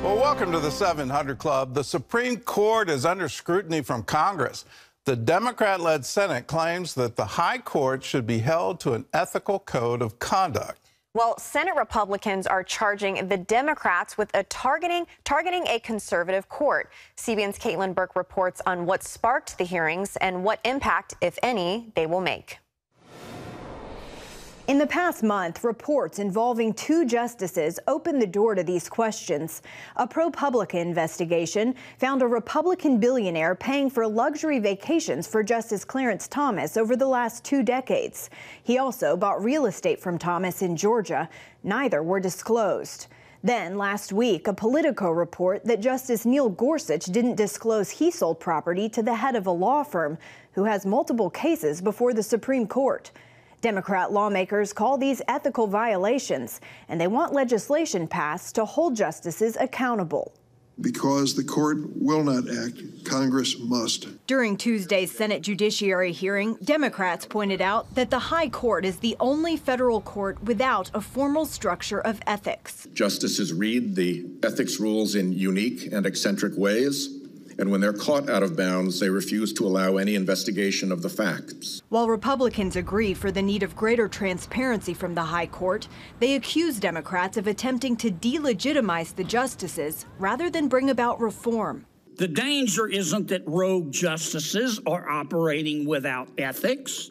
Well, welcome to the 700 Club. The Supreme Court is under scrutiny from Congress. The Democrat-led Senate claims that the High Court should be held to an ethical code of conduct. Well, Senate Republicans are charging the Democrats with targeting a conservative court. CBN's Caitlin Burke reports on what sparked the hearings and what impact, if any, they will make. In the past month, reports involving two justices opened the door to these questions. A ProPublica investigation found a Republican billionaire paying for luxury vacations for Justice Clarence Thomas over the last 2 decades. He also bought real estate from Thomas in Georgia. Neither were disclosed. Then, last week, a Politico report that Justice Neil Gorsuch didn't disclose he sold property to the head of a law firm who has multiple cases before the Supreme Court. Democrat lawmakers call these ethical violations, and they want legislation passed to hold justices accountable. Because the court will not act, Congress must. During Tuesday's Senate Judiciary hearing, Democrats pointed out that the High Court is the only federal court without a formal structure of ethics. Justices read the ethics rules in unique and eccentric ways, and when they're caught out of bounds, they refuse to allow any investigation of the facts. While Republicans agree for the need of greater transparency from the High Court, they accuse Democrats of attempting to delegitimize the justices rather than bring about reform. The danger isn't that rogue justices are operating without ethics.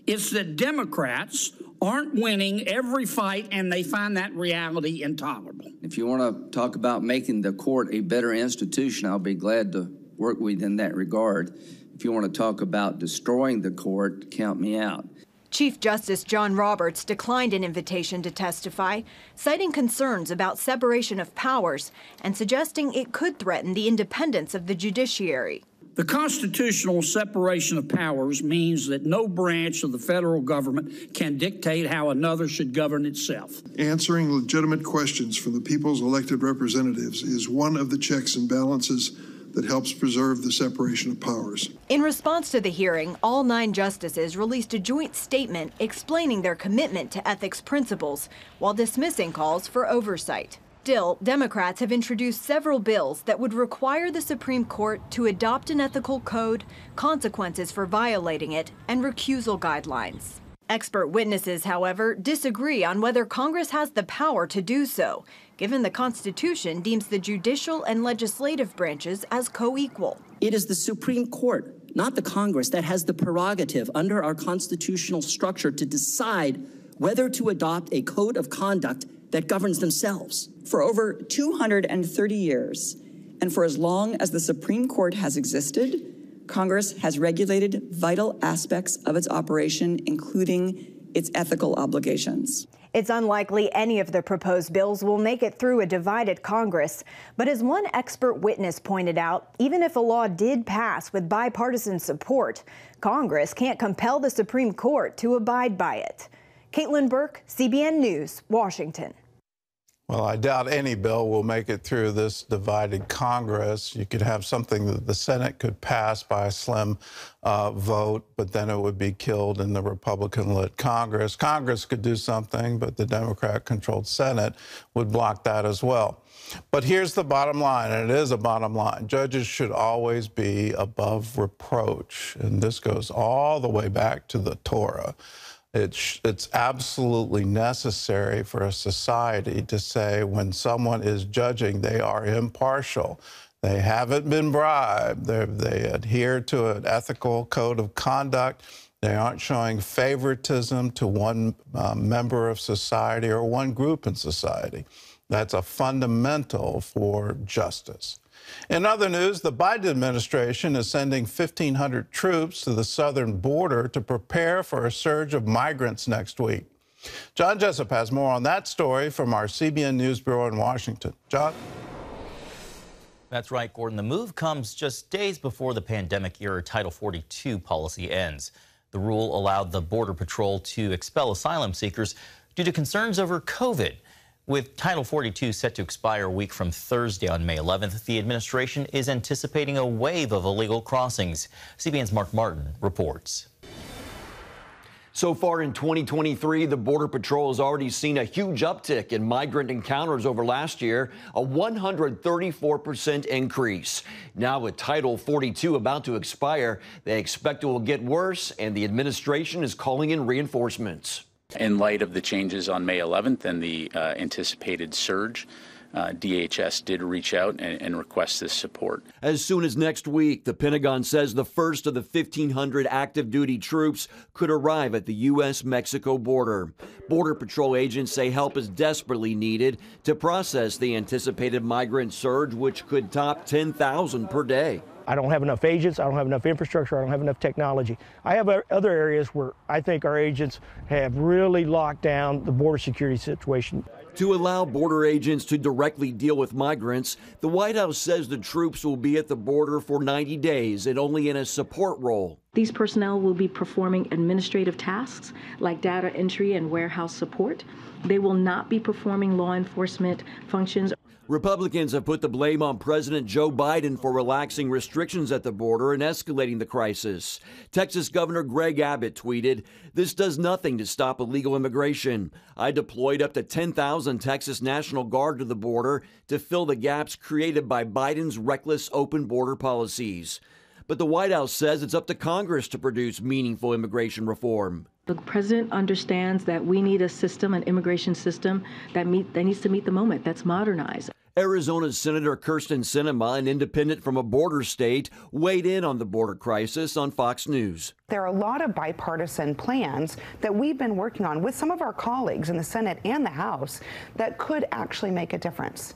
It's that Democrats aren't winning every fight, and they find that reality intolerable. If you want to talk about making the court a better institution, I'll be glad to work with you in that regard. If you want to talk about destroying the court, count me out. Chief Justice John Roberts declined an invitation to testify, citing concerns about separation of powers and suggesting it could threaten the independence of the judiciary. The constitutional separation of powers means that no branch of the federal government can dictate how another should govern itself. Answering legitimate questions from the people's elected representatives is one of the checks and balances that helps preserve the separation of powers. In response to the hearing, all 9 justices released a joint statement explaining their commitment to ethics principles while dismissing calls for oversight. Still, Democrats have introduced several bills that would require the Supreme Court to adopt an ethical code, consequences for violating it, and recusal guidelines. Expert witnesses, however, disagree on whether Congress has the power to do so, given the Constitution deems the judicial and legislative branches as co-equal. It is the Supreme Court, not the Congress, that has the prerogative under our constitutional structure to decide whether to adopt a code of conduct that governs themselves. For over 230 years, and for as long as the Supreme Court has existed, Congress has regulated vital aspects of its operation, including its ethical obligations. It's unlikely any of the proposed bills will make it through a divided Congress. But as one expert witness pointed out, even if a law did pass with bipartisan support, Congress can't compel the Supreme Court to abide by it. Caitlin Burke, CBN News, Washington. Well, I doubt any bill will make it through this divided Congress. You could have something that the Senate could pass by a slim vote, but then it would be killed in the Republican-led Congress. Congress could do something, but the Democrat-controlled Senate would block that as well. But here's the bottom line, and it is a bottom line. Judges should always be above reproach, and this goes all the way back to the Torah. It's absolutely necessary for a society to say when someone is judging, they are impartial. They haven't been bribed. They adhere to an ethical code of conduct. They aren't showing favoritism to one member of society or one group in society. That's a fundamental for justice. In other news, the Biden administration is sending 1,500 troops to the southern border to prepare for a surge of migrants next week. John Jessup has more on that story from our CBN News Bureau in Washington. John? That's right, Gordon. The move comes just days before the pandemic-era Title 42 policy ends. The rule allowed the Border Patrol to expel asylum seekers due to concerns over COVID. With Title 42 set to expire a week from Thursday on May 11th, the administration is anticipating a wave of illegal crossings. CBN's Mark Martin reports. So far in 2023, the Border Patrol has already seen a huge uptick in migrant encounters over last year, a 134% increase. Now with Title 42 about to expire, they expect it will get worse, and the administration is calling in reinforcements. In light of the changes on May 11th and the anticipated surge, DHS did reach out and request this support. As soon as next week, the Pentagon says the first of the 1,500 active duty troops could arrive at the U.S.-Mexico border. Border Patrol agents say help is desperately needed to process the anticipated migrant surge, which could top 10,000 per day. I don't have enough agents, I don't have enough infrastructure, I don't have enough technology. I have other areas where I think our agents have really locked down the border security situation. To allow border agents to directly deal with migrants, the White House says the troops will be at the border for 90 days and only in a support role. These personnel will be performing administrative tasks like data entry and warehouse support. They will not be performing law enforcement functions. Republicans have put the blame on President Joe Biden for relaxing restrictions at the border and escalating the crisis. Texas Governor Greg Abbott tweeted, "This does nothing to stop illegal immigration. I deployed up to 10,000 Texas National Guard to the border to fill the gaps created by Biden's reckless open border policies." But the White House says it's up to Congress to produce meaningful immigration reform. The president understands that we need a system, an immigration system that needs to meet the moment, that's modernized. Arizona's Senator Kirsten Sinema, an independent from a border state, weighed in on the border crisis on Fox News. There are a lot of bipartisan plans that we've been working on with some of our colleagues in the Senate and the House that could actually make a difference.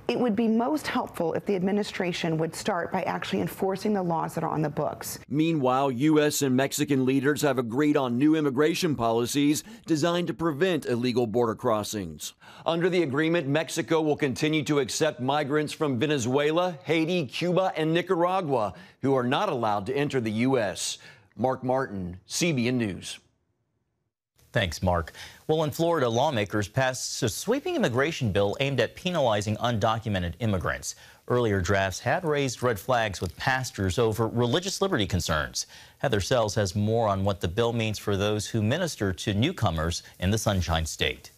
It would be most helpful if the administration would start by actually enforcing the laws that are on the books. Meanwhile, U.S. and Mexican leaders have agreed on new immigration policies designed to prevent illegal border crossings. Under the agreement, Mexico will continue to accept migrants from Venezuela, Haiti, Cuba, and Nicaragua who are not allowed to enter the U.S. Mark Martin, CBN News. Thanks, Mark. Well, in Florida, lawmakers passed a sweeping immigration bill aimed at penalizing undocumented immigrants. Earlier drafts had raised red flags with pastors over religious liberty concerns. Heather Sells has more on what the bill means for those who minister to newcomers in the Sunshine State.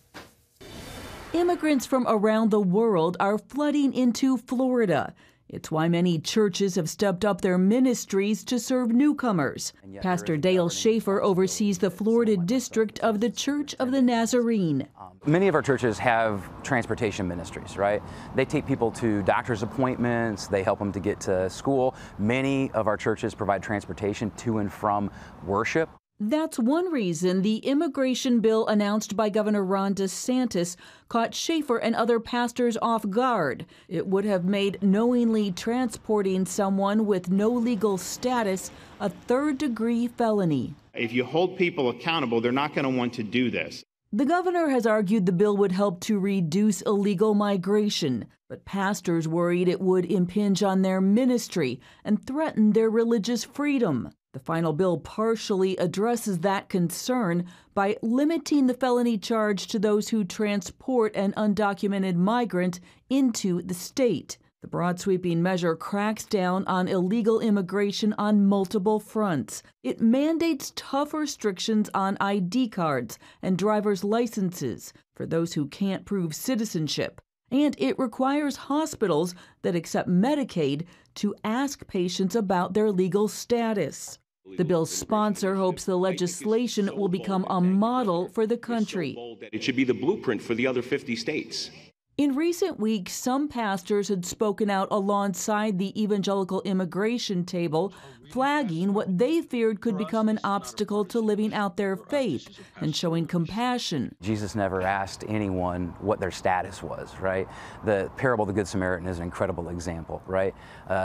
Immigrants from around the world are flooding into Florida. It's why many churches have stepped up their ministries to serve newcomers. Pastor Dale Schaefer oversees the Florida district of the Church of the Nazarene. Many of our churches have transportation ministries, right? They take people to doctor's appointments, they help them to get to school. Many of our churches provide transportation to and from worship. That's one reason the immigration bill announced by Governor Ron DeSantis caught Schaefer and other pastors off guard. It would have made knowingly transporting someone with no legal status a third-degree felony. If you hold people accountable, they're not going to want to do this. The governor has argued the bill would help to reduce illegal migration, but pastors worried it would impinge on their ministry and threaten their religious freedom. The final bill partially addresses that concern by limiting the felony charge to those who transport an undocumented migrant into the state. The broad sweeping measure cracks down on illegal immigration on multiple fronts. It mandates tough restrictions on ID cards and driver's licenses for those who can't prove citizenship. And it requires hospitals that accept Medicaid to ask patients about their legal status. The bill's sponsor hopes the legislation will become a model for the country. It should be the blueprint for the other 50 states. In recent weeks, some pastors had spoken out alongside the evangelical immigration table, flagging what they feared could become an obstacle to living out their faith and showing compassion. Jesus never asked anyone what their status was, right? The parable of the Good Samaritan is an incredible example, right?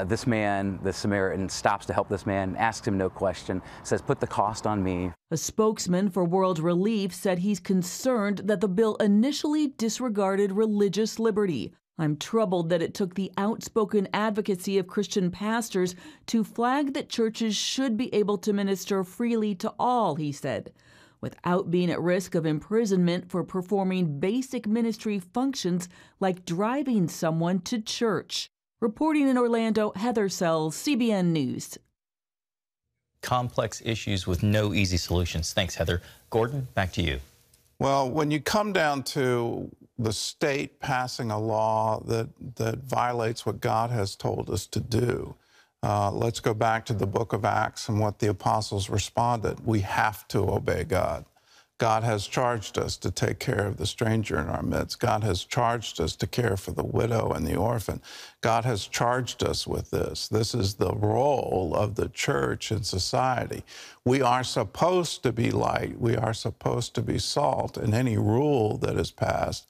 This man, the Samaritan, stops to help this man, asks him no question, says, "Put the cost on me." A spokesman for World Relief said he's concerned that the bill initially disregarded religious liberty. "I'm troubled that it took the outspoken advocacy of Christian pastors to flag that churches should be able to minister freely to all," he said, without being at risk of imprisonment for performing basic ministry functions like driving someone to church. Reporting in Orlando, Heather Sells, CBN News. complex issues with no easy solutions. Thanks, Heather. Gordon, back to you. Well, when you come down to the state passing a law that violates what God has told us to do, let's go back to the book of Acts and what the apostles responded. We have to obey God. God has charged us to take care of the stranger in our midst. God has charged us to care for the widow and the orphan. God has charged us with this. This is the role of the church in society. We are supposed to be light. We are supposed to be salt. And any rule that is passed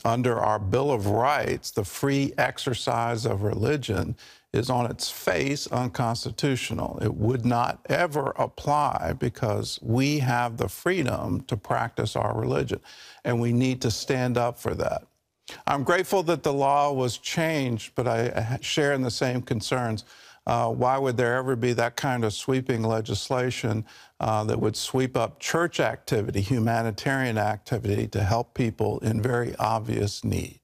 under our Bill of Rights, the free exercise of religion, is on its face unconstitutional. It would not ever apply because we have the freedom to practice our religion, and we need to stand up for that. I'm grateful that the law was changed, but I share in the same concerns. Why would there ever be that kind of sweeping legislation that would sweep up church activity, humanitarian activity, to help people in very obvious need?